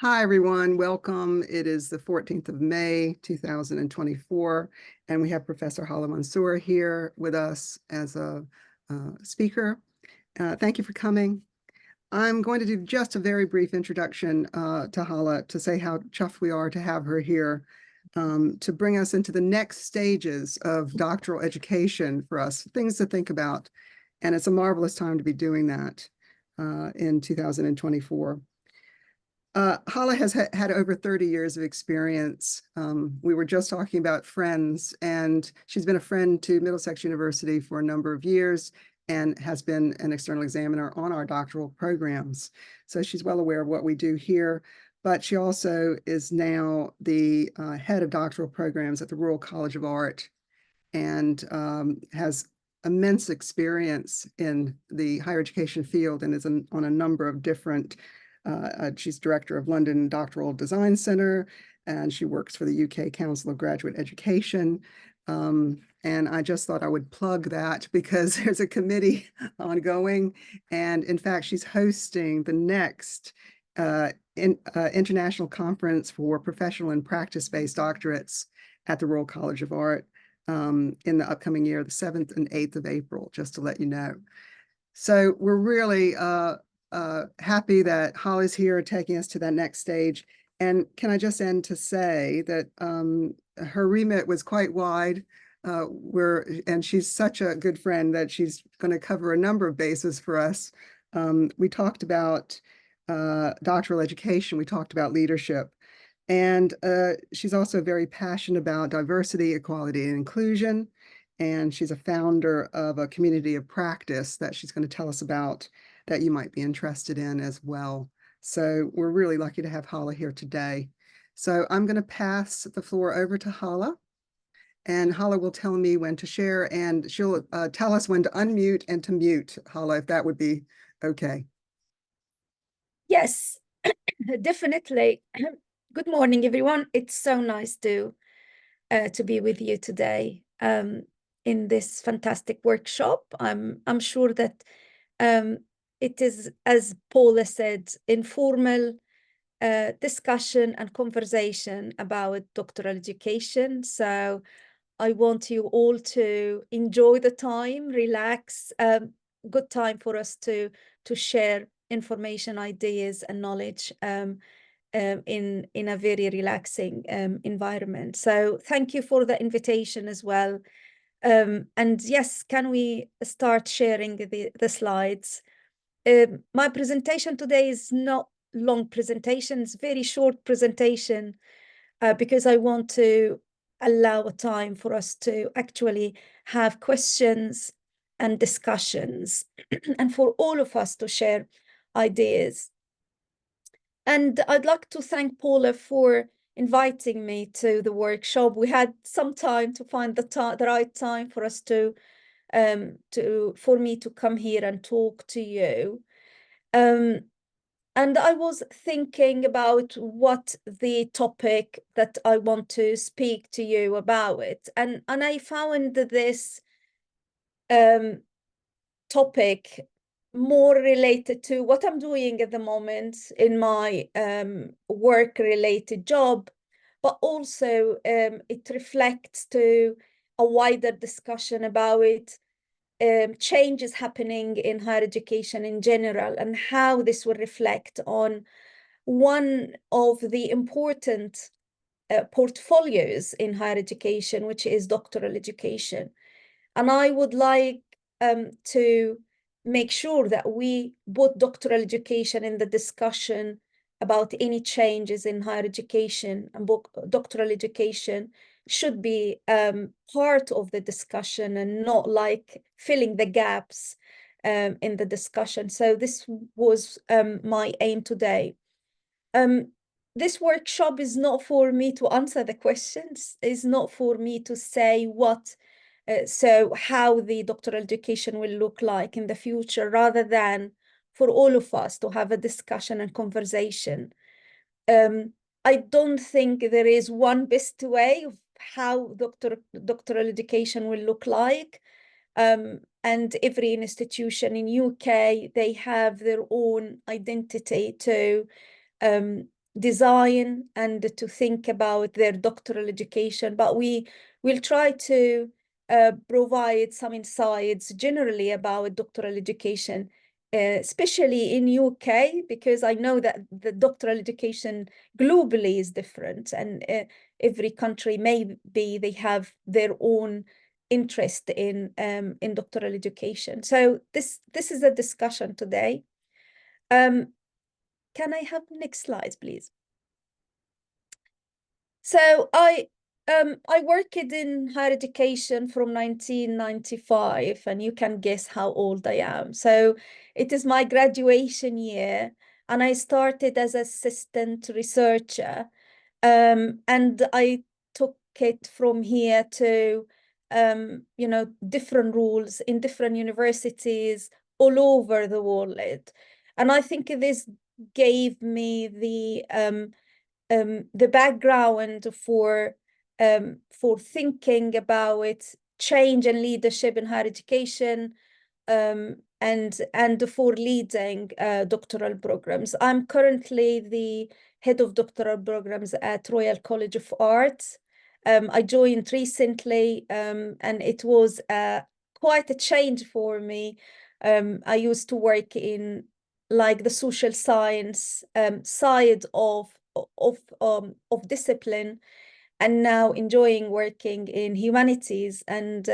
Hi, everyone. Welcome. It is the 14th of May, 2024, and we have Professor Hala Mansour here with us as a speaker. Thank you for coming. I'm going to do just a very brief introduction to Hala to say how chuffed we are to have her here to bring us into the next stages of doctoral education for us, things to think about. And it's a marvelous time to be doing that in 2024. Hala has had over 30 years of experience. We were just talking about friends, and she's been a friend to Middlesex University for a number of years and has been an external examiner on our doctoral programs. So she's well aware of what we do here, but she also is now the head of doctoral programs at the Royal College of Art and has immense experience in the higher education field and is on a number of different she's director of London Doctoral Design Center, and she works for the UK Council of Graduate Education. And I just thought I would plug that because there's a committee ongoing. And in fact, she's hosting the next international conference for professional and practice-based doctorates at the Royal College of Art in the upcoming year, the 7th and 8th of April, just to let you know. So we're really happy that Hala's here taking us to that next stage. And can I just end to say that her remit was quite wide. And she's such a good friend that she's going to cover a number of bases for us. We talked about doctoral education. We talked about leadership. And she's also very passionate about diversity, equality, and inclusion. And she's a founder of a community of practice that she's going to tell us about that you might be interested in as well. So we're really lucky to have Hala here today. So I'm going to pass the floor over to Hala, and Hala will tell me when to share, and she'll tell us when to unmute and to mute, Hala, if that would be okay. Yes, definitely. Good morning, everyone. It's so nice to be with you today in this fantastic workshop. I'm sure that it is, as Paula said, informal discussion and conversation about doctoral education. So I want you all to enjoy the time, relax. Good time for us to share information, ideas, and knowledge in a very relaxing environment. So thank you for the invitation as well. And yes, can we start sharing the slides? My presentation today is not long presentation, it's very short presentation because I want to allow a time for us to actually have questions and discussions and for all of us to share ideas. And I'd like to thank Paula for inviting me to the workshop. We had some time to find the right time for us for me to come here and talk to you. And I was thinking about what the topic that I want to speak to you about it. And I found this topic more related to what I'm doing at the moment in my work-related job, but also it reflects to a wider discussion about changes happening in higher education in general and how this will reflect on one of the important portfolios in higher education, which is doctoral education. And I would like to make sure that we put doctoral education in the discussion about any changes in higher education, and doctoral education should be part of the discussion and not like filling the gaps in the discussion. So this was my aim today. This workshop is not for me to answer the questions, is not for me to say how the doctoral education will look like in the future, rather than for all of us to have a discussion and conversation. I don't think there is one best way of how doctoral education will look like. And every institution in UK, they have their own identity to design and to think about their doctoral education, but we will try to provide some insights generally about doctoral education, especially in UK, because I know that the doctoral education globally is different, and every country maybe they have their own interest in doctoral education. So this is a discussion today. Can I have the next slide, please? So I worked in higher education from 1995, and you can guess how old I am. So it is my graduation year, and I started as assistant researcher, and I took it from here to different roles in different universities all over the world. And I think this gave me the background for thinking about change and leadership in higher education, and for leading doctoral programs. I'm currently the head of doctoral programs at Royal College of Arts. I joined recently, and it was quite a change for me. I used to work in like the social science side of discipline, and now enjoying working in humanities and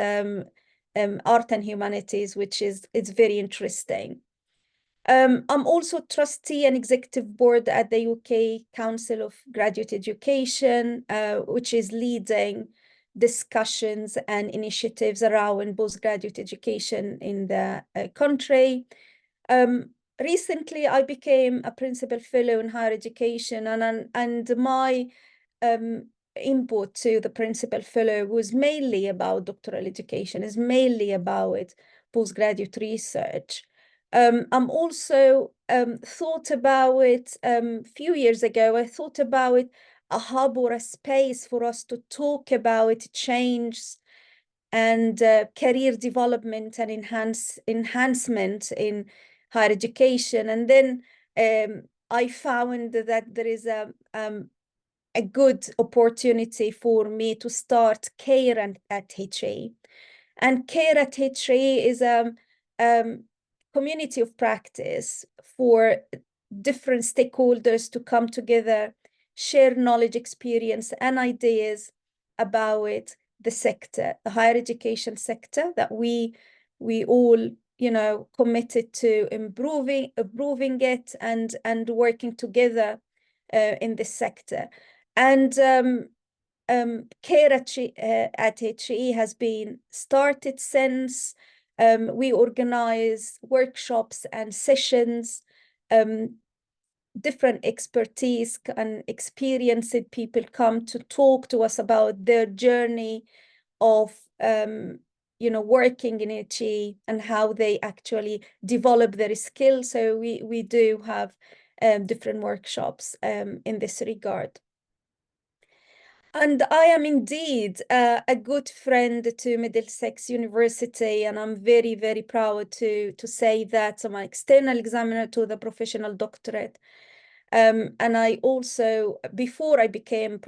art and humanities, which is it's very interesting. I'm also trustee and executive board at the UK Council of Graduate Education, which is leading discussions and initiatives around postgraduate education in the country. Recently, I became a principal fellow in higher education, and my input to the principal fellow was mainly about doctoral education, is mainly about postgraduate research. I'm also thought about it a few years ago. I thought about a hub or a space for us to talk about change and career development and enhancement in higher education. And then I found that there is a good opportunity for me to start CARE at HE. And CARE at HE is a community of practice for different stakeholders to come together, share knowledge, experience, and ideas about the sector, the higher education sector that we all committed to improving it and working together in this sector. And CARE at HE has been started since. We organize workshops and sessions, different expertise and experienced people come to talk to us about their journey of working in HE and how they actually develop their skills. So we do have different workshops in this regard. And I am indeed a good friend to Middlesex University, and I'm very, very proud to say that I'm an external examiner to the professional doctorate. And I also, before I became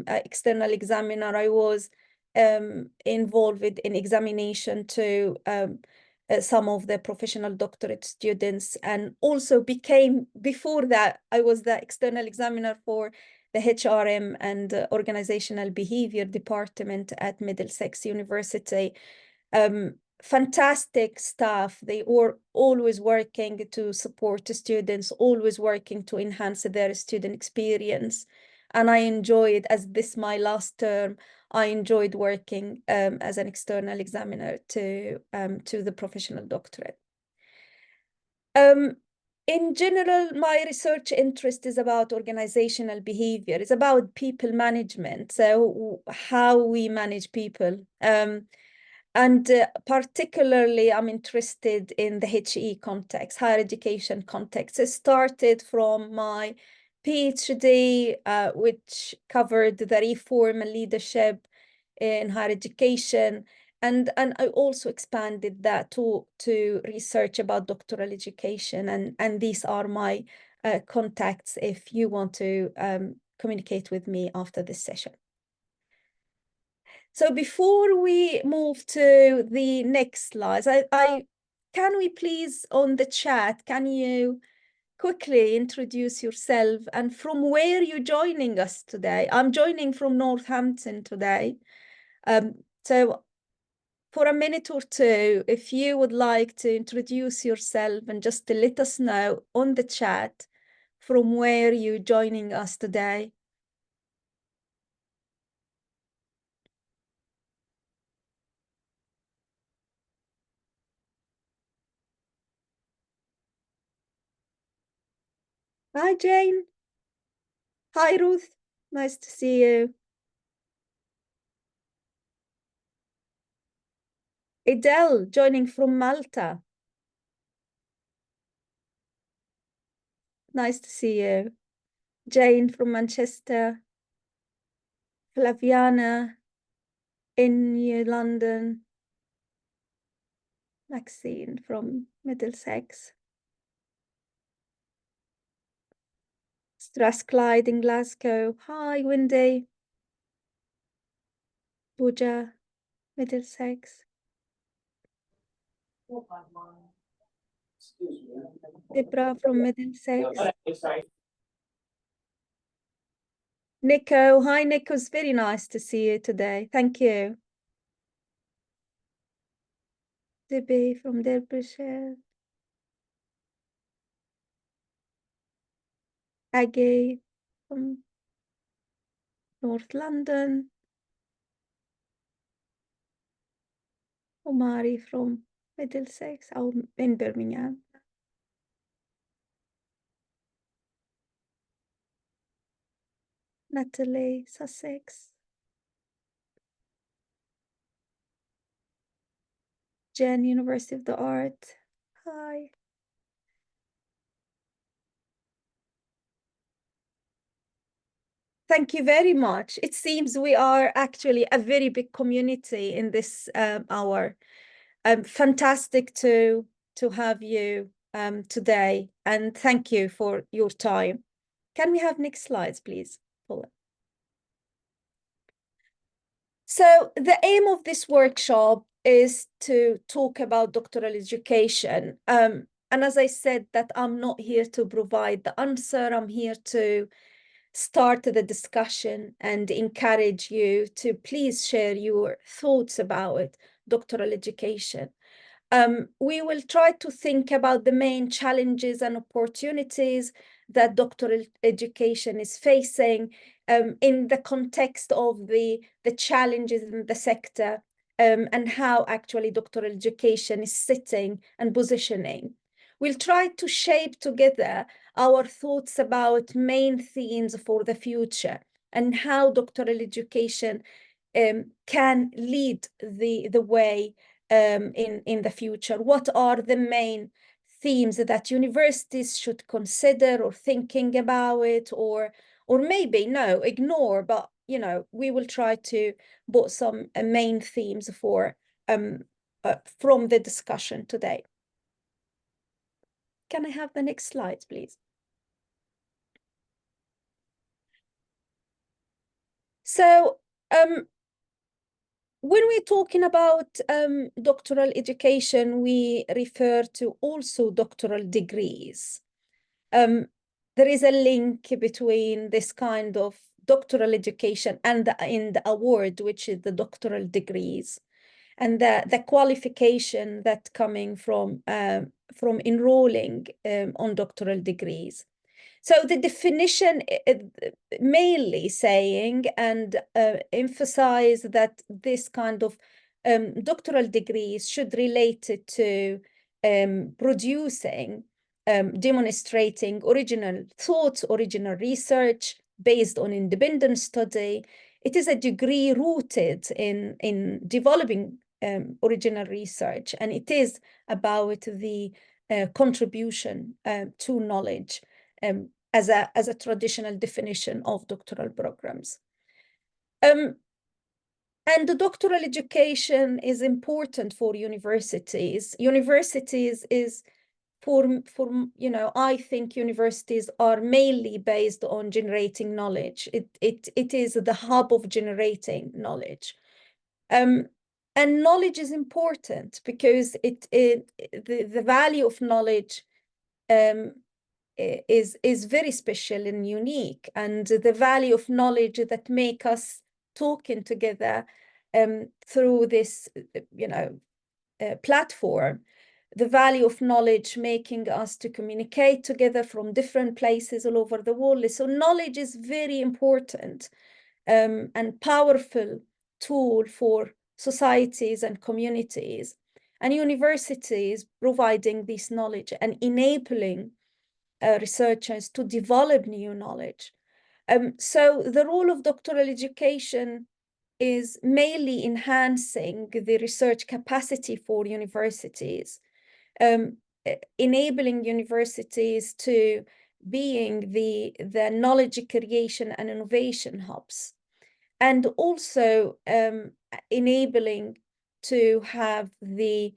external examiner, I was involved in examination to some of the professional doctorate students, and also before that, I was the external examiner for the HRM and organizational behavior department at Middlesex University. Fantastic staff. They were always working to support the students, always working to enhance their student experience. And I enjoyed, as this my last term, I enjoyed working as an external examiner to the professional doctorate. In general, my research interest is about organizational behavior. It's about people management, so how we manage people. And particularly, I'm interested in the HE context, higher education context. It started from my PhD, which covered the reform and leadership in higher education. And I also expanded that to research about doctoral education. And these are my contacts if you want to communicate with me after this session. So before we move to the next slides, can we please on the chat, can you quickly introduce yourself and from where you're joining us today? I'm joining from Northampton today. So for a minute or two, if you would like to introduce yourself and just to let us know on the chat from where you're joining us today. Hi, Jane. Hi, Ruth. Nice to see you. Adele, joining from Malta. Nice to see you. Jane from Manchester. Flaviana in New London. Maxine from Middlesex. Strathclyde in Glasgow. Hi, Wendy. Pooja, Middlesex. Debra from Middlesex. Nico, hi Nico, it's very nice to see you today. Thank you. Debbie from Derbyshire. Aggie from North London. Omari from Middlesex, or in Birmingham. Natalie, Sussex. Jen, University of the Art. Hi. Thank you very much. It seems we are actually a very big community in this hour. Fantastic to have you today, and thank you for your time. Can we have next slides, please, Paula? So the aim of this workshop is to talk about doctoral education. And as I said, that I'm not here to provide the answer. I'm here to start the discussion and encourage you to please share your thoughts about doctoral education. We will try to think about the main challenges and opportunities that doctoral education is facing in the context of the challenges in the sector and how actually doctoral education is sitting and positioning. We'll try to shape together our thoughts about main themes for the future and how doctoral education can lead the way in the future. What are the main themes that universities should consider or thinking about it, or maybe no, ignore, but you know, we will try to put some main themes for from the discussion today. Can I have the next slides, please? So when we're talking about doctoral education, we refer to also doctoral degrees. There is a link between this kind of doctoral education and the award, which is the doctoral degrees, and the qualification that coming from enrolling on doctoral degrees. So the definition mainly saying and emphasize that this kind of doctoral degrees should relate to producing, demonstrating original thoughts, original research based on independent study. It is a degree rooted in developing original research, and it is about the contribution to knowledge as a traditional definition of doctoral programs. And the doctoral education is important for universities. Universities is I think universities are mainly based on generating knowledge. It is the hub of generating knowledge. And knowledge is important because the value of knowledge is very special and unique, and the value of knowledge that make us talking together through this platform, the value of knowledge making us to communicate together from different places all over the world. So knowledge is very important and powerful tool for societies and communities, and universities providing this knowledge and enabling researchers to develop new knowledge. So the role of doctoral education is mainly enhancing the research capacity for universities, enabling universities to being the knowledge creation and innovation hubs, and also enabling to have the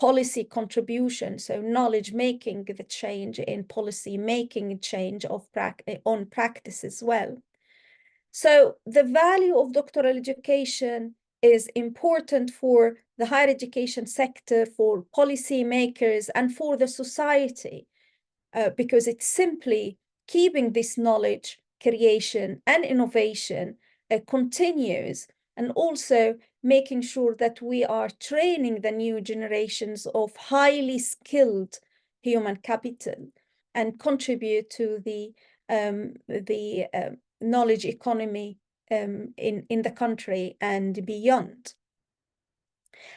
policy contribution, so knowledge making the change in policy, making change on practice as well. So the value of doctoral education is important for the higher education sector, for policy makers, and for the society, because it's simply keeping this knowledge creation and innovation continues, and also making sure that we are training the new generations of highly skilled human capital and contribute to the knowledge economy in the country and beyond.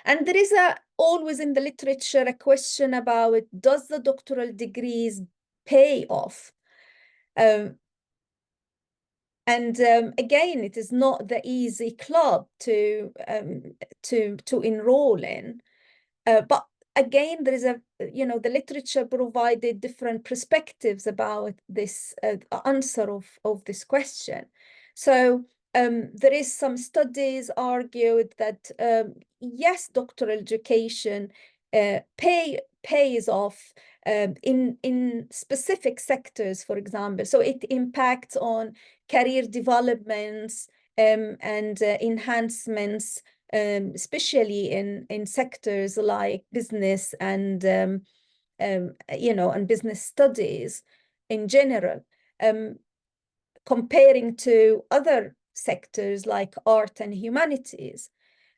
And there is always in the literature a question about, does the doctoral degrees pay off? Again, it is not the easy club to enroll in, but again, there is the literature provided different perspectives about this answer of this question. So there is some studies argued that yes, doctoral education pays off in specific sectors, for example. So it impacts on career developments and enhancements, especially in sectors like business and and business studies in general, comparing to other sectors like art and humanities.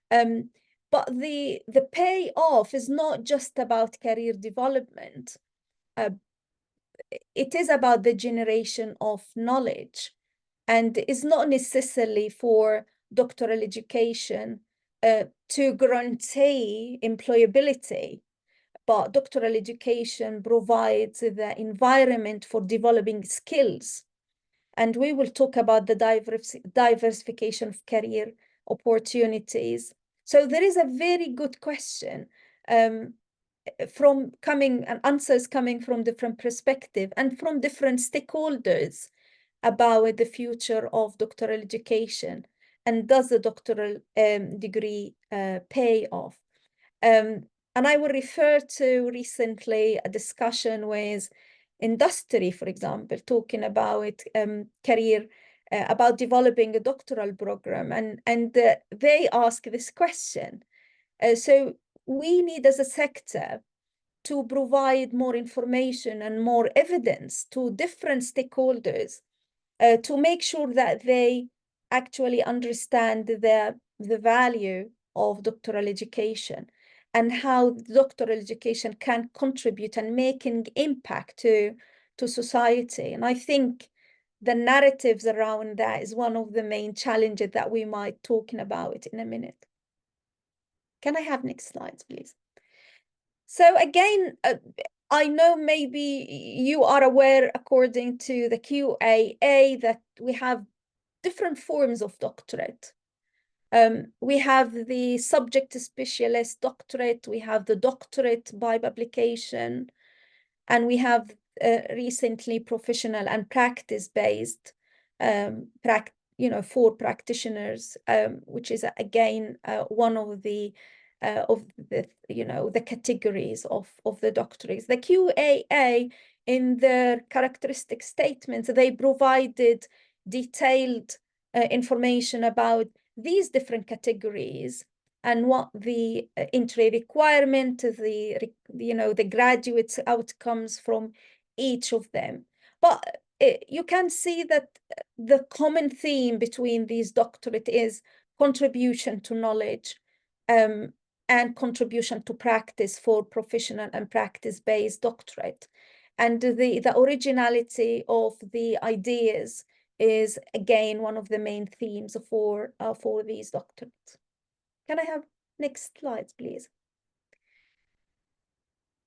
But the payoff is not just about career development. It is about the generation of knowledge, and it's not necessarily for doctoral education to guarantee employability, but doctoral education provides the environment for developing skills. And we will talk about the diversification of career opportunities. So there is a very good question answers coming from different perspectives and from different stakeholders about the future of doctoral education, and does the doctoral degree pay off? And I will refer to recently a discussion with industry, for example, talking about career, about developing a doctoral program, and they ask this question. So we need, as a sector, to provide more information and more evidence to different stakeholders to make sure that they actually understand the value of doctoral education and how doctoral education can contribute and making impact to society. And I think the narratives around that is one of the main challenges that we might talking about in a minute. Can I have next slides, please? So again, I know maybe you are aware, according to the QAA, that we have different forms of doctorate. We have the subject specialist doctorate, we have the doctorate by publication, and we have recently professional and practice-based for practitioners, which is again one of the the categories of the doctorates. The QAA, in their characteristic statements, they provided detailed information about these different categories and what the entry requirement, the graduate outcomes from each of them. But you can see that the common theme between these doctorate is contribution to knowledge and contribution to practice for professional and practice-based doctorate. And the originality of the ideas is, again, one of the main themes for these doctorates. Can I have next slides, please?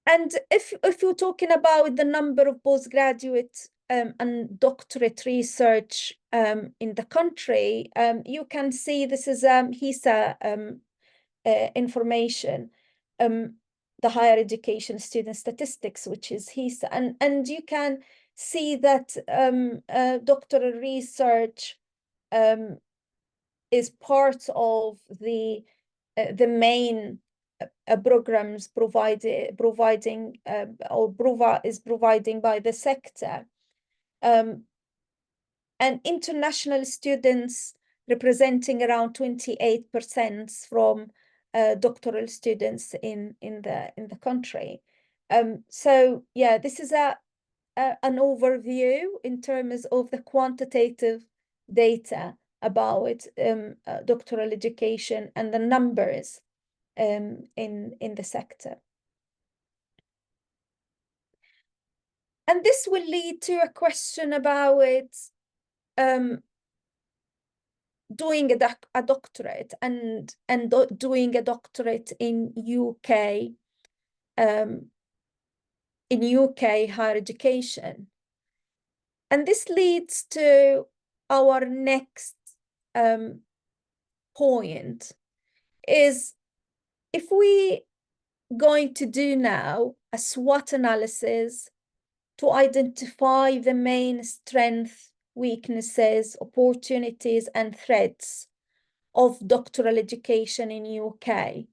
And if you're talking about the number of postgraduate and doctorate research in the country, you can see this is HESA information, the higher education student statistics, which is HESA, and you can see that doctoral research is part of the main programs providing by the sector, and international students representing around 28% from doctoral students in the country. So yeah, this is an overview in terms of the quantitative data about doctoral education and the numbers in the sector. And this will lead to a question about doing a doctorate and doing a doctorate in UK higher education. And this leads to our next point, is if we going to do now a SWOT analysis to identify the main strengths, weaknesses, opportunities, and threats of doctoral education in UK.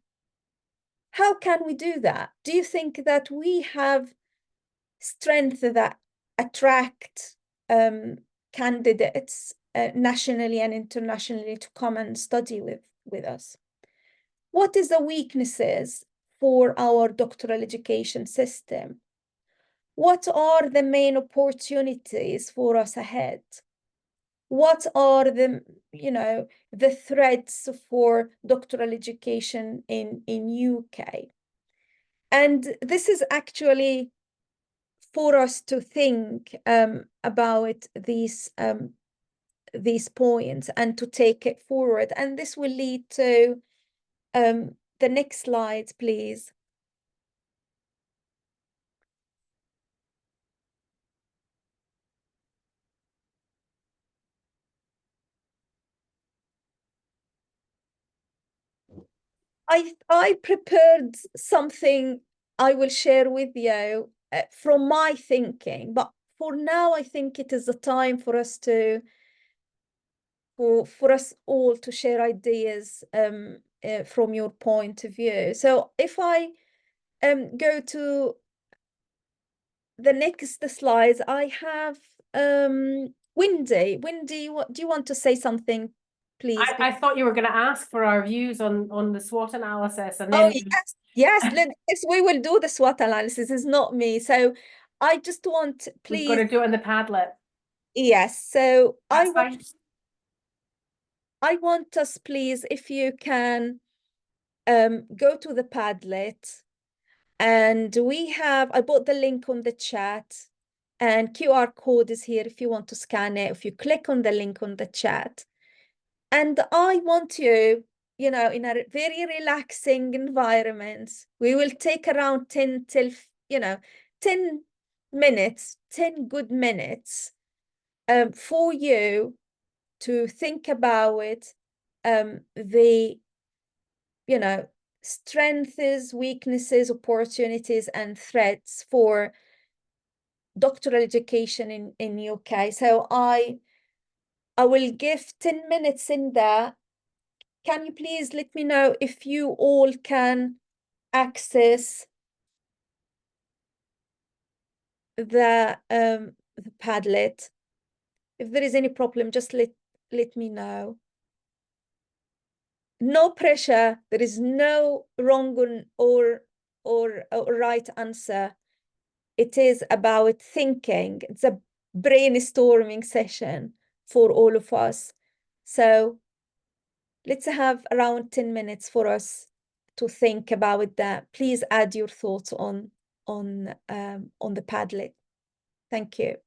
How can we do that? Do you think that we have strengths that attract candidates nationally and internationally to come and study with us? What is the weaknesses for our doctoral education system? What are the main opportunities for us ahead? What are the threats for doctoral education in UK? And this is actually for us to think about these points and to take it forward. And this will lead to the next slide, please. I prepared something I will share with you from my thinking, but for now, I think it is the time for us for us all to share ideas from your point of view. So if I go to the next slides, I have Wendy. Wendy, do you want to say something, please? I thought you were going to ask for our views on the SWOT analysis, and then yes, we will do the SWOT analysis. It's not me, so I just want, please. We've got to do it on the Padlet. Yes, so That's fine. I want us, please, if you can go to the Padlet, and I put the link on the chat, and QR code is here if you want to scan it, if you click on the link on the chat. And I want you, in a very relaxing environment, we will take around 10 minutes, 10 good minutes for you to think about the, strengths, weaknesses, opportunities, and threats for doctoral education in UK. So I will give 10 minutes in there can you please let me know if you all can access the Padlet? If there is any problem, just let me know. No pressure. There is no wrong or right answer. It is about thinking. It's a brainstorming session for all of us. So let's have around 10 minutes for us to think about that. Please add your thoughts on the Padlet. Thank you.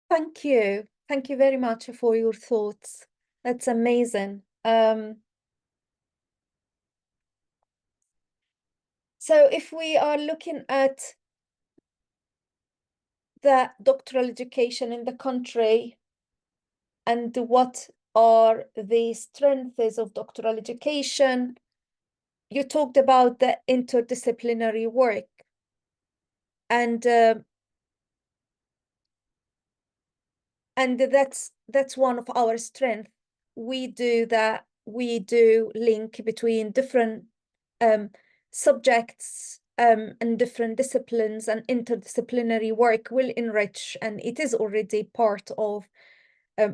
Thank you. Thank you very much for your thoughts. That's amazing. So if we are looking at the doctoral education in the country and what are the strengths of doctoral education, you talked about the interdisciplinary work, and that's one of our strengths. We do that. We do link between different subjects and different disciplines, and interdisciplinary work will enrich, and it is already part of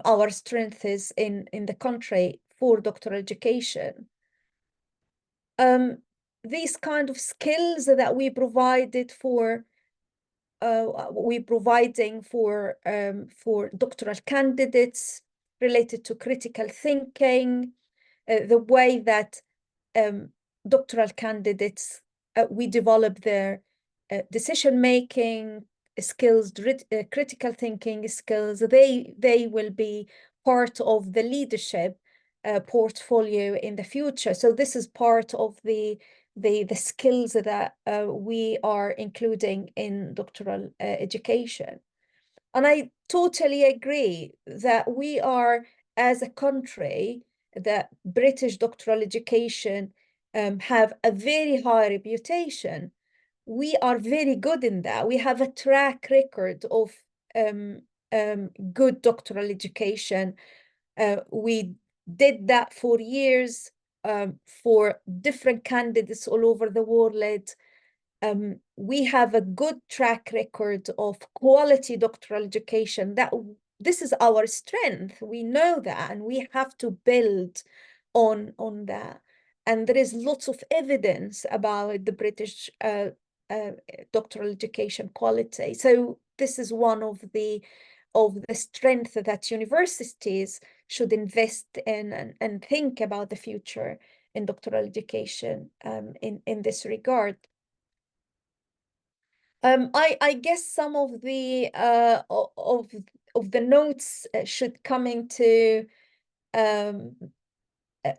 our strengths in the country for doctoral education. These kind of skills that we provided for we're providing for doctoral candidates related to critical thinking, the way that doctoral candidates we develop their decision-making skills, critical thinking skills. They will be part of the leadership portfolio in the future. So this is part of the skills that we are including in doctoral education. And I totally agree that we are, as a country, the British doctoral education have a very high reputation. We are very good in that. We have a track record of good doctoral education. We did that for years for different candidates all over the world. We have a good track record of quality doctoral education. This is our strength. We know that, and we have to build on that. And there is lots of evidence about the British doctoral education quality. So this is one of the strength that universities should invest in and think about the future in doctoral education in this regard. I guess some of the notes should come into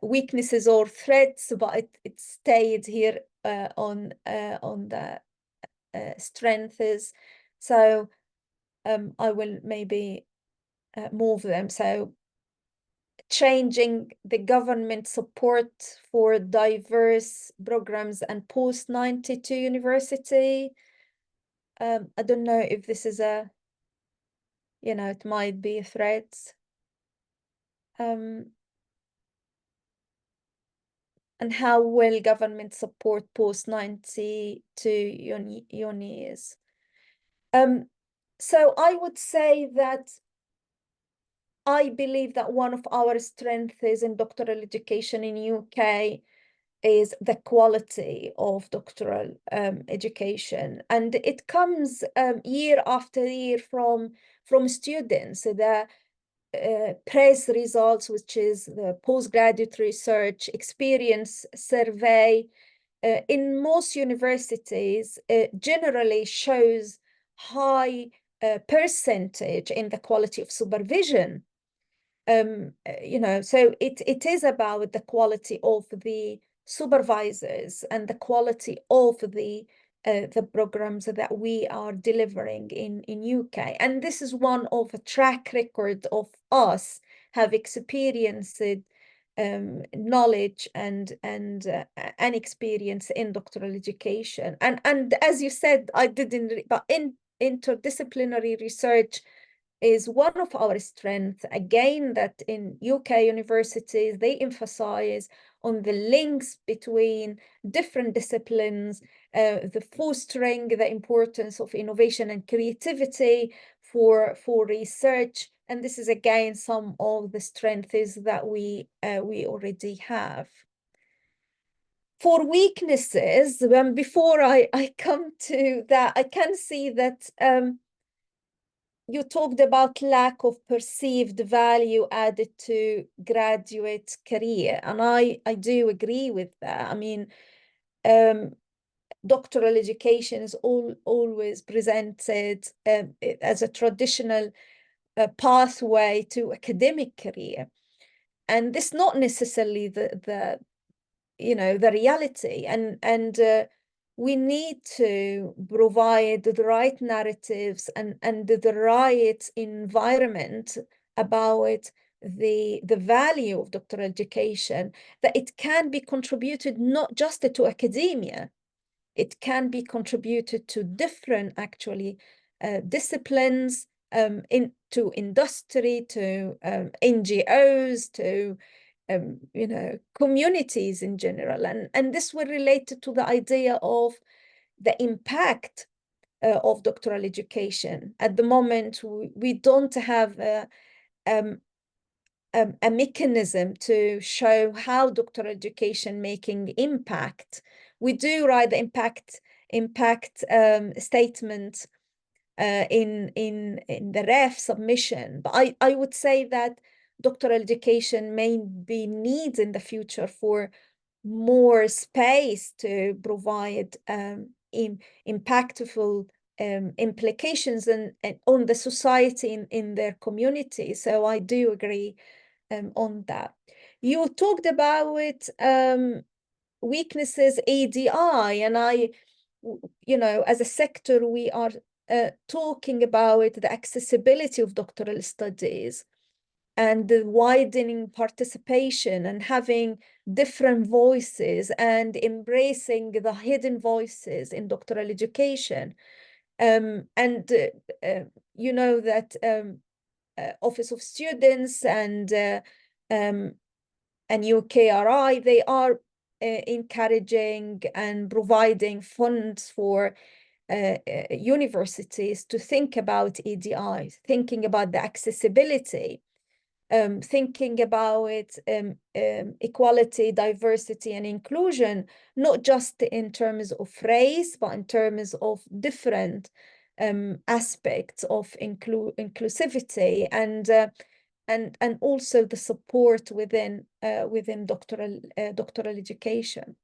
weaknesses or threats, but it stayed here on the strengths. So I will maybe move them. So changing the government support for diverse programs and post-92 university. I don't know if this is it might be a threat. And how will government support post-92 unis? So I would say that I believe that one of our strengths in doctoral education in UK is the quality of doctoral education, and it comes year after year from students. The PRES results, which is the postgraduate research experience survey, in most universities generally shows high percentage in the quality of supervision. So it is about the quality of the supervisors and the quality of the programs that we are delivering in UK. And this is one of a track record of us have experienced knowledge and experience in doctoral education. And as you said, I didn't, but in interdisciplinary research is one of our strengths. Again, that in UK universities, they emphasize on the links between different disciplines, the fostering the importance of innovation and creativity for research. And this is again some of the strengths that we already have. For weaknesses, before I come to that, I can see that you talked about lack of perceived value added to graduate career, and I do agree with that. I mean, doctoral education is always presented as a traditional pathway to academic career. And this not necessarily the reality. And we need to provide the right narratives and the right environment about the value of doctoral education, that it can be contributed not just to academia, it can be contributed to different actually disciplines, into industry, to NGOs, to communities in general. And this will relate to the idea of the impact of doctoral education. At the moment, we don't have a mechanism to show how doctoral education making impact. We do write the impact statement in the ref submission, but I would say that doctoral education may be needs in the future for more space to provide impactful implications and on the society in their community. So I do agree on that. You talked about weaknesses, ADI, and as a sector, we are talking about the accessibility of doctoral studies and the widening participation and having different voices and embracing the hidden voices in doctoral education. That Office of Students and UKRI, they are encouraging and providing funds for universities to think about EDI, thinking about the accessibility, thinking about equality, diversity, and inclusion, not just in terms of race, but in terms of different aspects of inclusivity and also the support within doctoral education.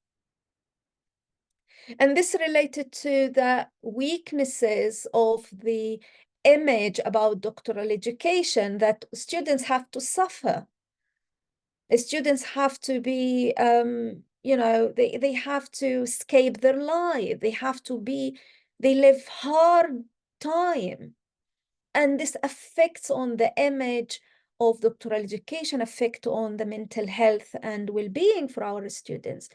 And this related to the weaknesses of the image about doctoral education, that students have to suffer. Students have to be, they have to escape their life. They live hard time. And this affects on the image of doctoral education, affect on the mental health and well-being for our students.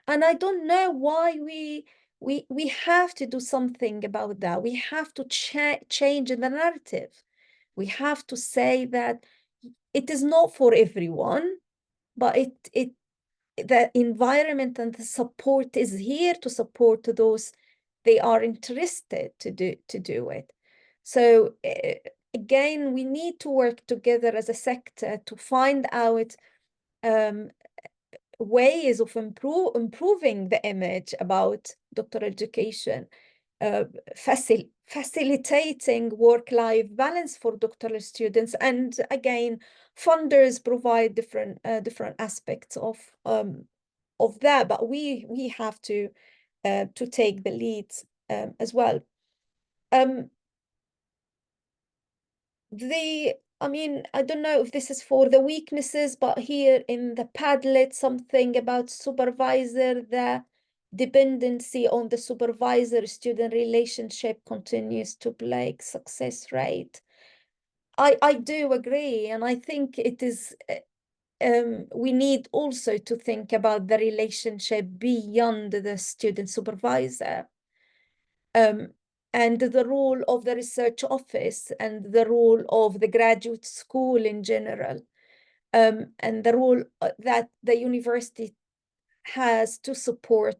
And I don't know why we have to do something about that. We have to change the narrative. We have to say that it is not for everyone, but the environment and the support is here to support those they are interested to do it. So again, we need to work together as a sector to find out ways of improving the image about doctoral education, facilitating work-life balance for doctoral students, and again, funders provide different aspects of that, but we have to take the lead as well. I don't know if this is for the weaknesses, but here in the Padlet, something about supervisor, the dependency on the supervisor-student relationship continues to plague success rate. I do agree, and I think it is, we need also to think about the relationship beyond the student supervisor. And the role of the research office and the role of the graduate school in general, and the role that the university has to support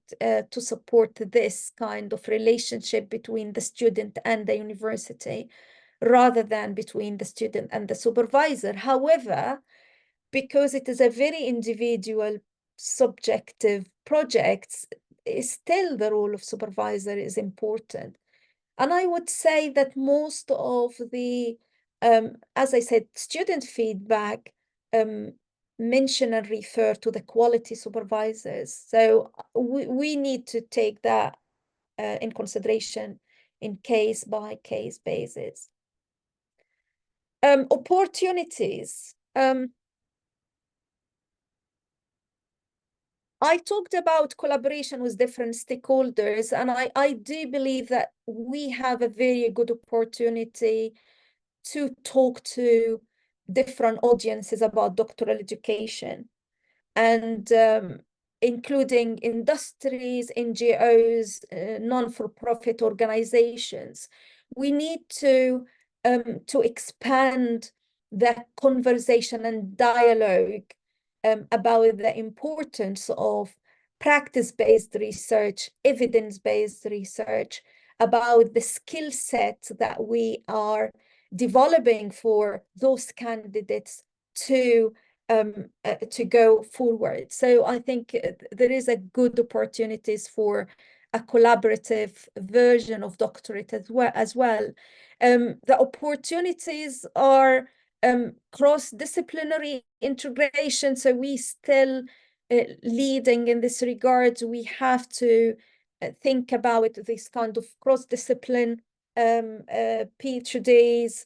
this kind of relationship between the student and the university, rather than between the student and the supervisor. However, because it is a very individual, subjective project, still the role of supervisor is important. And I would say that most of the, as I said, student feedback mention and refer to the quality supervisors. So we need to take that in consideration in case-by-case basis. Opportunities. I talked about collaboration with different stakeholders, and I do believe that we have a very good opportunity to talk to different audiences about doctoral education, and including industries, NGOs, non-for-profit organizations. We need to expand the conversation and dialogue about the importance of practice-based research, evidence-based research, about the skill set that we are developing for those candidates to go forward. So I think there is a good opportunities for a collaborative version of doctorate as well. The opportunities are cross-disciplinary integration. So we still leading in this regard. We have to think about this kind of cross-discipline PhDs.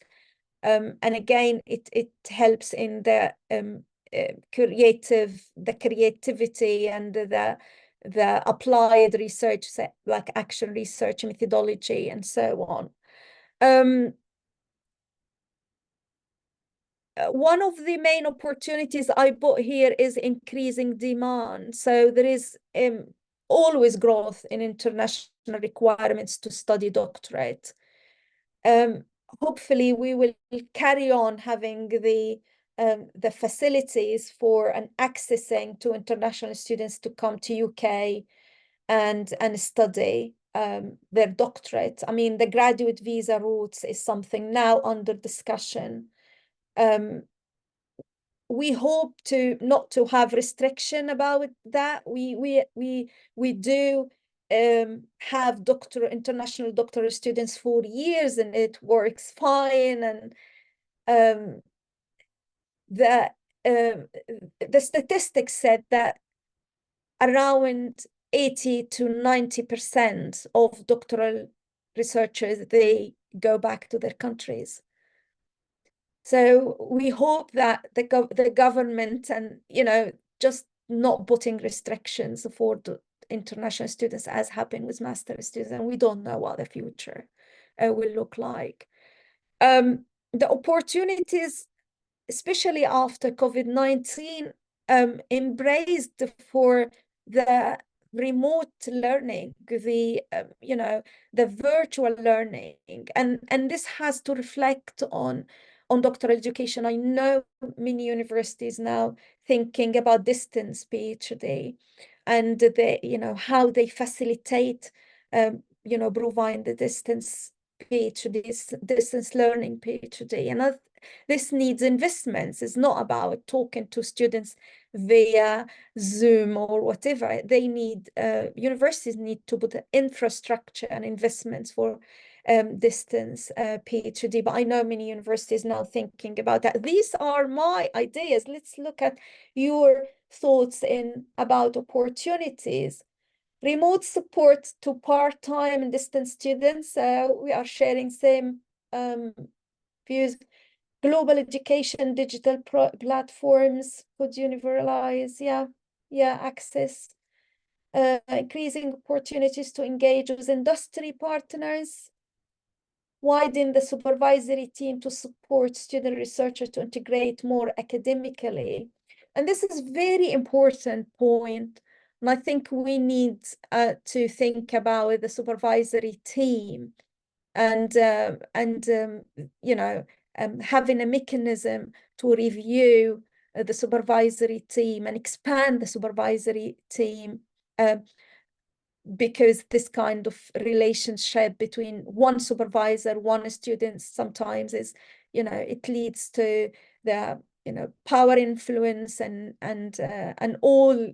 And again, it helps in the creativity and the applied research, like action research methodology and so on. One of the main opportunities I put here is increasing demand. So there is always growth in international requirements to study doctorate. Hopefully we will carry on having the facilities for and accessing to international students to come to UK and study their doctorate. I mean, the graduate visa routes is something now under discussion. We hope to not to have restriction about that. We do have international doctoral students for years, and it works fine. And the statistics said that around 80 to 90% of doctoral researchers, they go back to their countries. So we hope that the government and, just not putting restrictions for the international students as happened with master students, and we don't know what the future will look like. The opportunities, especially after COVID-19, embraced for the remote learning, the virtual learning, and this has to reflect on doctoral education. I know many universities now thinking about distance PhD, and how they facilitate provide the distance PhDs, distance learning PhD, and this needs investments. It's not about talking to students via Zoom or whatever. They need, universities need to put the infrastructure and investments for distance PhD. But I know many universities now thinking about that. These are my ideas. Let's look at your thoughts about opportunities. Remote support to part-time and distance students. We are sharing same views. Global education, digital platforms could universalize, access. Increasing opportunities to engage with industry partners. Widen the supervisory team to support student researchers to integrate more academically. And this is very important point. And I think we need to think about the supervisory team and having a mechanism to review the supervisory team and expand the supervisory team, because this kind of relationship between one supervisor, one student, sometimes is, it leads to the, power influence and all,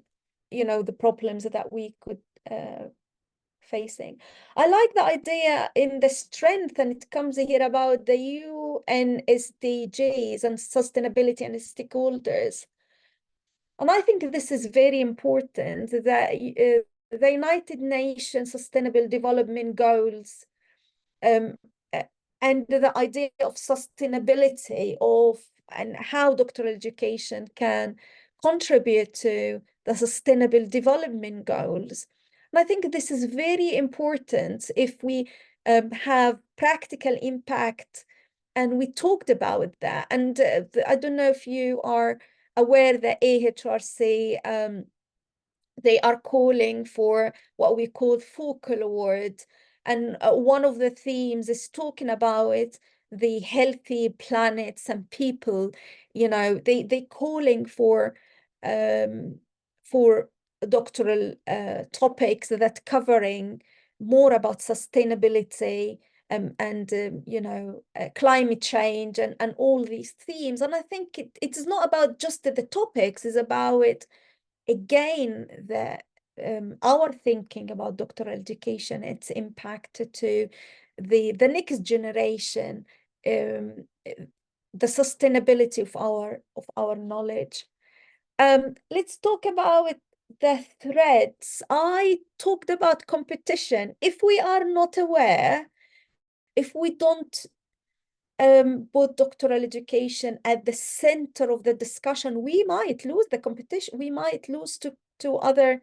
the problems that we could facing. I like the idea in the strength, and it comes here about the UN SDGs and sustainability and stakeholders. And I think this is very important, that the United Nations Sustainable Development Goals and the idea of sustainability and how doctoral education can contribute to the sustainable development goals. And I think this is very important if we have practical impact, and we talked about that. And I don't know if you are aware that AHRC, they are calling for what we call focal award. And one of the themes is talking about the healthy planets and people. You know, they calling for doctoral topics that covering more about sustainability and you know, climate change and all these themes. And I think it's not about just the topics, it's about again our thinking about doctoral education, its impact to the next generation, the sustainability of our knowledge. Let's talk about the threats. I talked about competition. If we are not aware, if we don't put doctoral education at the center of the discussion, we might lose the competition. We might lose to other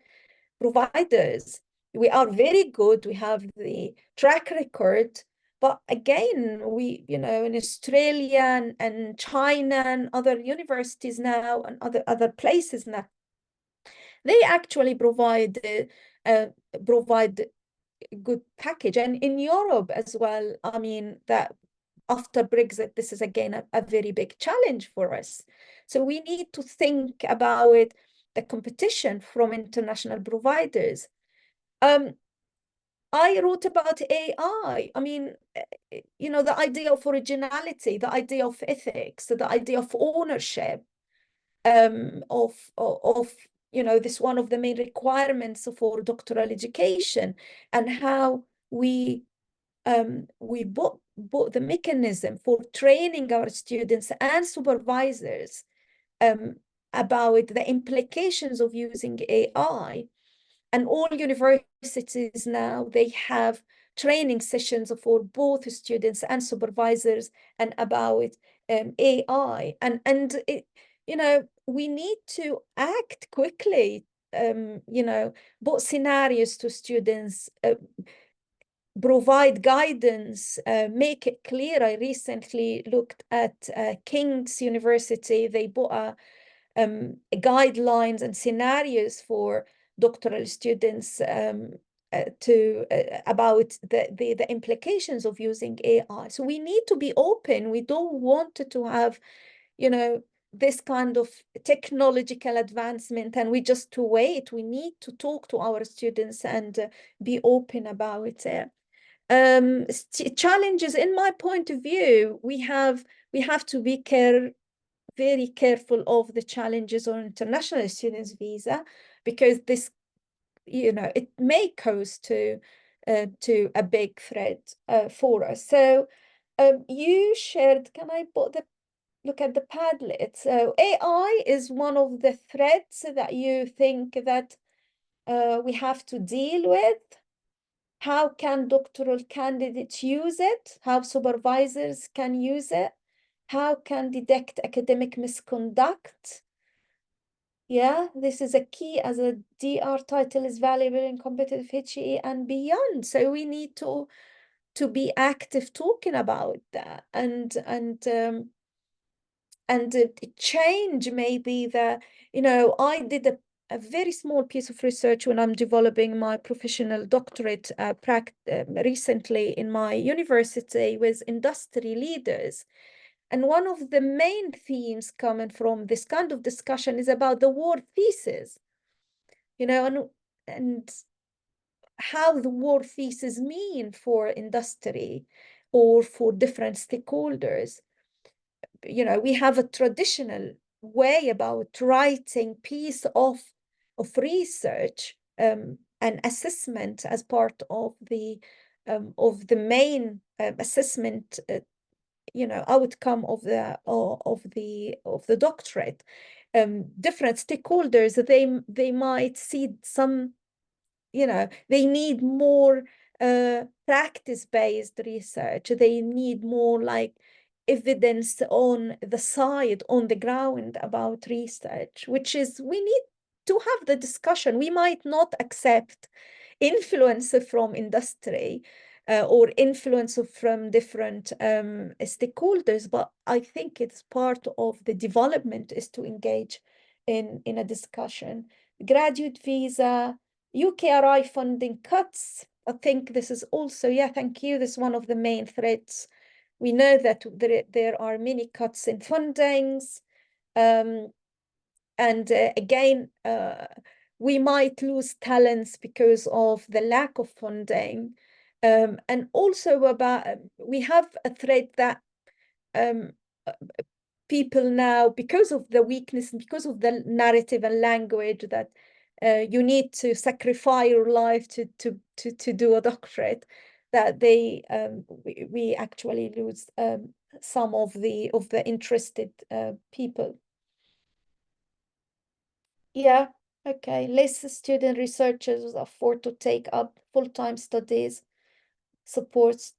providers. We are very good. We have the track record. But again, we, you know, in Australia and China and other universities now and other places now, they actually provide good package. And in Europe as well, I mean, that after Brexit, this is again a very big challenge for us. So we need to think about the competition from international providers. I wrote about AI. I mean, you know, the idea of originality, the idea of ethics, the idea of ownership, of you know, this one of the main requirements for doctoral education, and how we bought the mechanism for training our students and supervisors about the implications of using AI. And all universities now, they have training sessions for both students and supervisors and about AI. And it, you know, we need to act quickly, you know, both scenarios to students, provide guidance, make it clear. I recently looked at King's University. They put guidelines and scenarios for doctoral students about the implications of using AI. So we need to be open. We don't want to have, you know, this kind of technological advancement and we just to wait. We need to talk to our students and be open about it. Challenges, in my point of view, we have to be very careful of the challenges on international students visa, because this, you know, it may cause to a big threat for us. So you shared, can I put look at the Padlet? So AI is one of the threats that you think that we have to deal with. How can doctoral candidates use it? How supervisors can use it? How can detect academic misconduct? Yeah, this is a key as a DR title is valuable in competitive HE and beyond. So we need to be active talking about that and change maybe the, you know, I did a very small piece of research when I'm developing my professional doctorate recently in my university with industry leaders. And one of the main themes coming from this kind of discussion is about the war thesis, you know, and how the war thesis mean for industry or for different stakeholders. You know, we have a traditional way about writing piece of research and assessment as part of the main assessment, you know, outcome of the doctorate. Different stakeholders, they might see some, you know, they need more practice-based research. They need more like evidence on the side, on the ground about research, which is, we need to have the discussion. We might not accept influence from industry or influence from different stakeholders, but I think it's part of the development is to engage in a discussion. Graduate visa, UKRI funding cuts. I think this is also, yeah, thank you. This is one of the main threats. We know that there are many cuts in fundings. And again, we might lose talents because of the lack of funding. And also about, we have a threat that people now, because of the weakness, because of the narrative and language that you need to sacrifice your life to do a doctorate, that we actually lose some of the interested people. Yeah, okay. Less student researchers afford to take up full-time studies, supports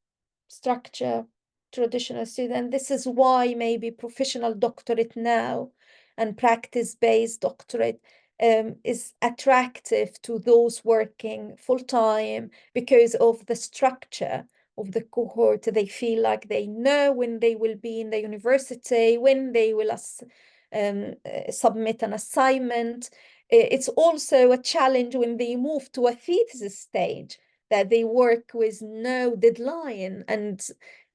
structure, traditional student. This is why maybe professional doctorate now and practice-based doctorate is attractive to those working full-time because of the structure of the cohort. They feel like they know when they will be in the university, when they will submit an assignment. It's also a challenge when they move to a thesis stage, that they work with no deadline. And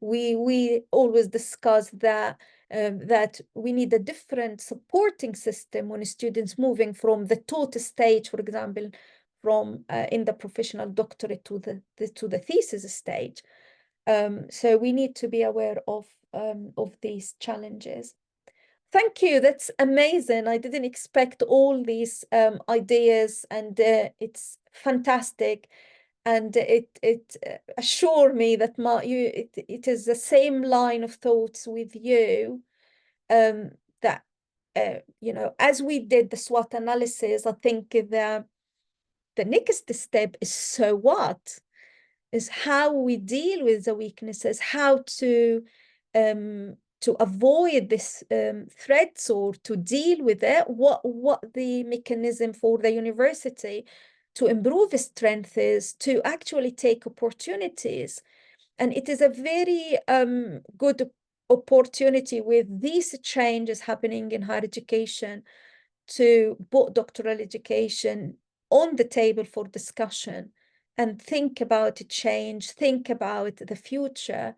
we always discuss that that we need a different supporting system when students moving from the taught stage, for example, from in the professional doctorate to the thesis stage. So we need to be aware of these challenges. Thank you. That's amazing. I didn't expect all these ideas, and it's fantastic. And it assure me that it is the same line of thoughts with you, that you know, as we did the SWOT analysis, I think the next step is, so what is how we deal with the weaknesses, how to avoid this threats, or to deal with it, what the mechanism for the university to improve strength is, to actually take opportunities. And it is a very good opportunity with these changes happening in higher education to put doctoral education on the table for discussion and think about change, think about the future.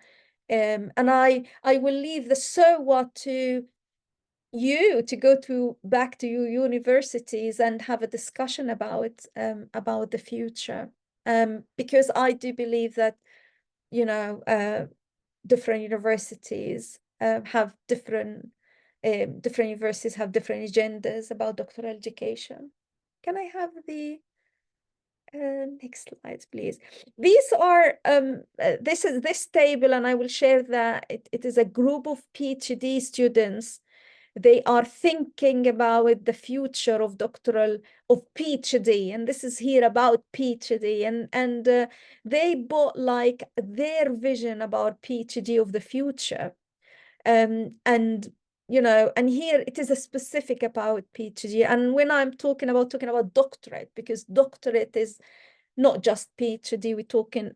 And I will leave the so what to you to go back to your universities and have a discussion about the future, because I do believe that, you know, different universities have different universities have different agendas about doctoral education. Can I have the next slides, please? These are this is this table, and I will share that it is a group of PhD students. They are thinking about the future of PhD, and this is here about PhD, and they bought like their vision about PhD of the future, and you know, and here it is a specific about PhD. And when I'm talking about doctorate, because doctorate is not just PhD, we're talking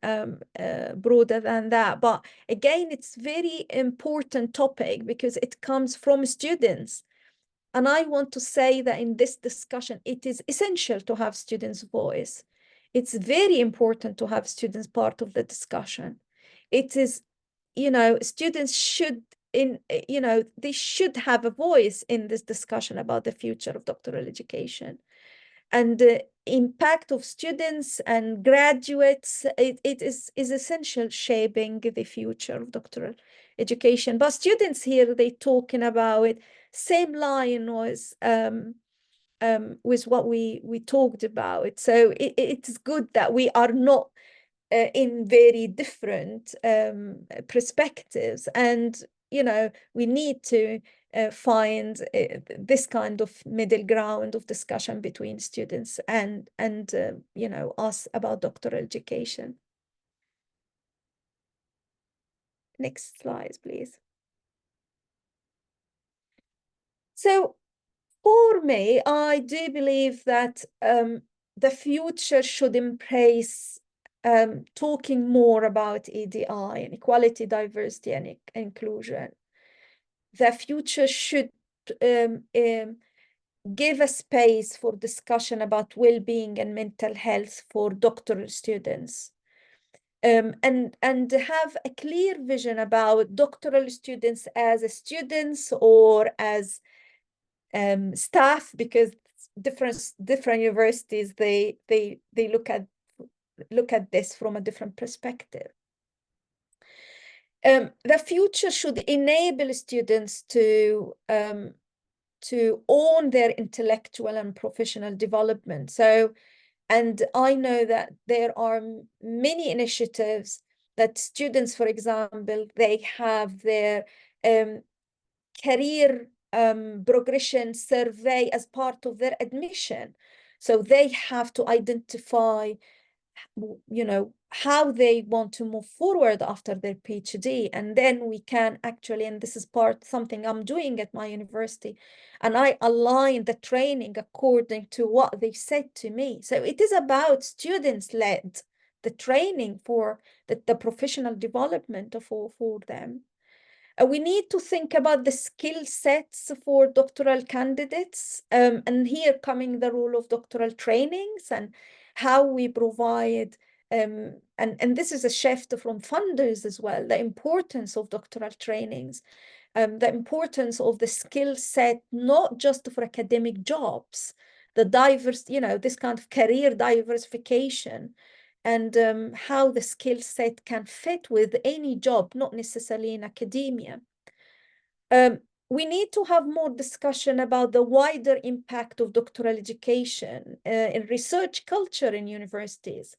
broader than that. But again, it's very important topic because it comes from students. And I want to say that in this discussion, it is essential to have students' voice. It's very important to have students part of the discussion. It is, you know, students should, you know, they should have a voice in this discussion about the future of doctoral education. And the impact of students and graduates, it is essential shaping the future of doctoral education. But students here, they talking about it, same line was with what we talked about. So it's good that we are not in very different perspectives, and you know, we need to find this kind of middle ground of discussion between students and you know, us about doctoral education. Next slide, please. So for me, I do believe that the future should embrace talking more about EDI and equality, diversity, and inclusion. The future should give a space for discussion about well-being and mental health for doctoral students. And have a clear vision about doctoral students as students or as staff, because different universities they look at this from a different perspective. The future should enable students to own their intellectual and professional development. So, and I know that there are many initiatives that students, for example, they have their career progression survey as part of their admission. So they have to identify, you know, how they want to move forward after their PhD. And then we can actually, and this is something I'm doing at my university, and I align the training according to what they said to me. So it is about students-led, the training for the professional development for them. We need to think about the skill sets for doctoral candidates, and here coming the role of doctoral trainings and how we provide, and this is a shift from funders as well, the importance of doctoral trainings, the importance of the skill set, not just for academic jobs, the diverse, you know, this kind of career diversification, and how the skill set can fit with any job, not necessarily in academia. We need to have more discussion about the wider impact of doctoral education in research culture in universities,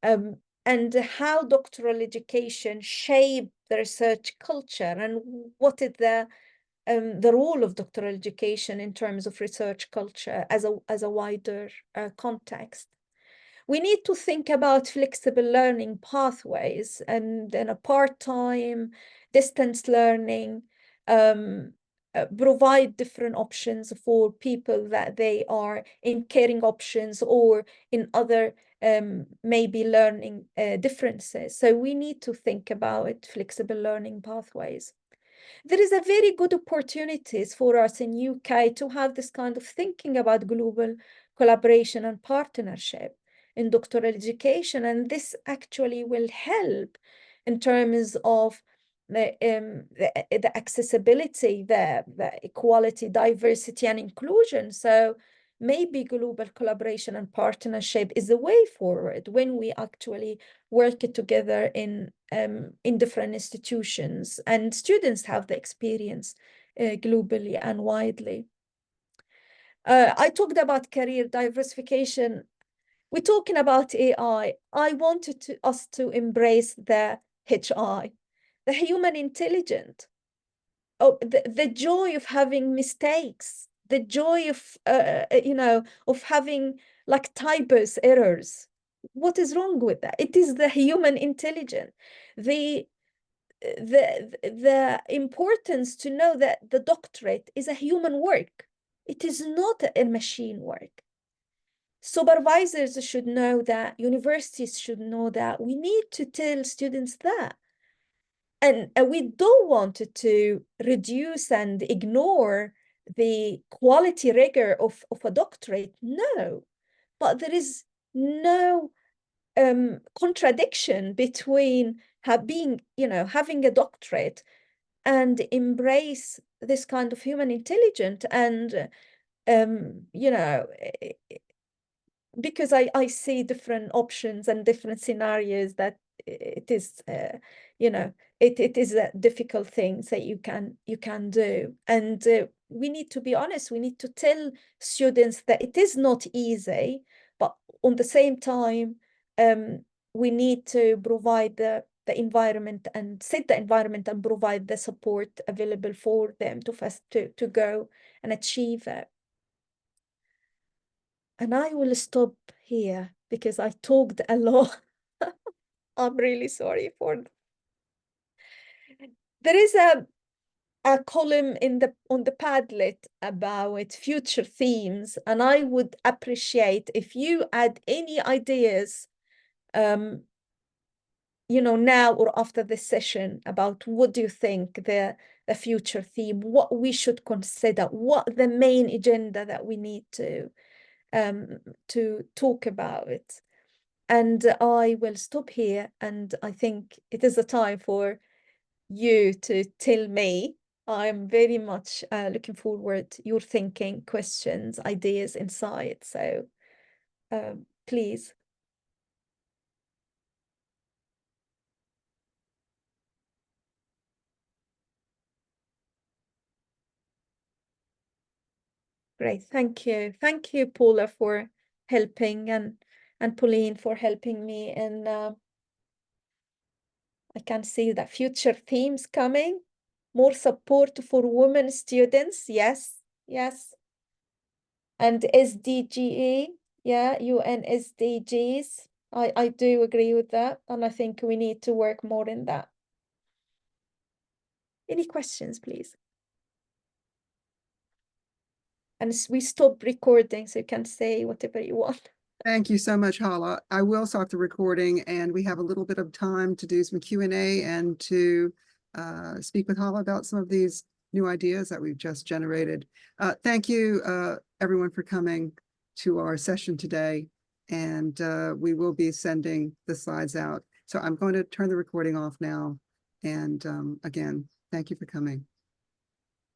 and how doctoral education shape the research culture, and what is the role of doctoral education in terms of research culture as a wider context. We need to think about flexible learning pathways and a part-time distance learning, provide different options for people that they are in caring options or in other maybe learning differences. So we need to think about flexible learning pathways. There is a very good opportunities for us in UK to have this kind of thinking about global collaboration and partnership in doctoral education, and this actually will help in terms of the accessibility, the equality, diversity, and inclusion. So maybe global collaboration and partnership is the way forward when we actually work together in different institutions, and students have the experience globally and widely. I talked about career diversification. We're talking about AI. I wanted us to embrace the HI, the human intelligence. Oh, the joy of having mistakes, the joy of of having like typos, errors. What is wrong with that? It is the human intelligence. The importance to know that the doctorate is a human work. It is not a machine work. Supervisors should know that, universities should know that. We need to tell students that. And we don't want to reduce and ignore the quality rigor of a doctorate. No, but there is no contradiction between having a doctorate and embrace this kind of human intelligence. And because I see different options and different scenarios that it is it is a difficult things that you can do, and we need to be honest. We need to tell students that it is not easy, but on the same time we need to provide the environment and set the environment and provide the support available for them to go and achieve it. And I will stop here because I talked a lot. I'm really sorry for there is a column on the Padlet about future themes, and I would appreciate if you add any ideas, you know, now or after this session about what do you think the future theme, what we should consider, what the main agenda that we need to talk about it. And I will stop here, and I think it is the time for you to tell me. I'm very much looking forward to your thinking, questions, ideas, insights. So please. Great, thank you. Thank you, Paula, for helping, and Pauline for helping me. And I can see that future themes coming. More support for women students. Yes, yes. And SDGE, yeah, UN SDGs. I do agree with that. And I think we need to work more in that. Any questions, please? And we stop recording, so you can say whatever you want. Thank you so much, Hala. I will stop the recording, and we have a little bit of time to do some Q&A and to speak with Hala about some of these new ideas that we've just generated. Thank you, everyone, for coming to our session today, and we will be sending the slides out. So I'm going to turn the recording off now. And again, thank you for coming.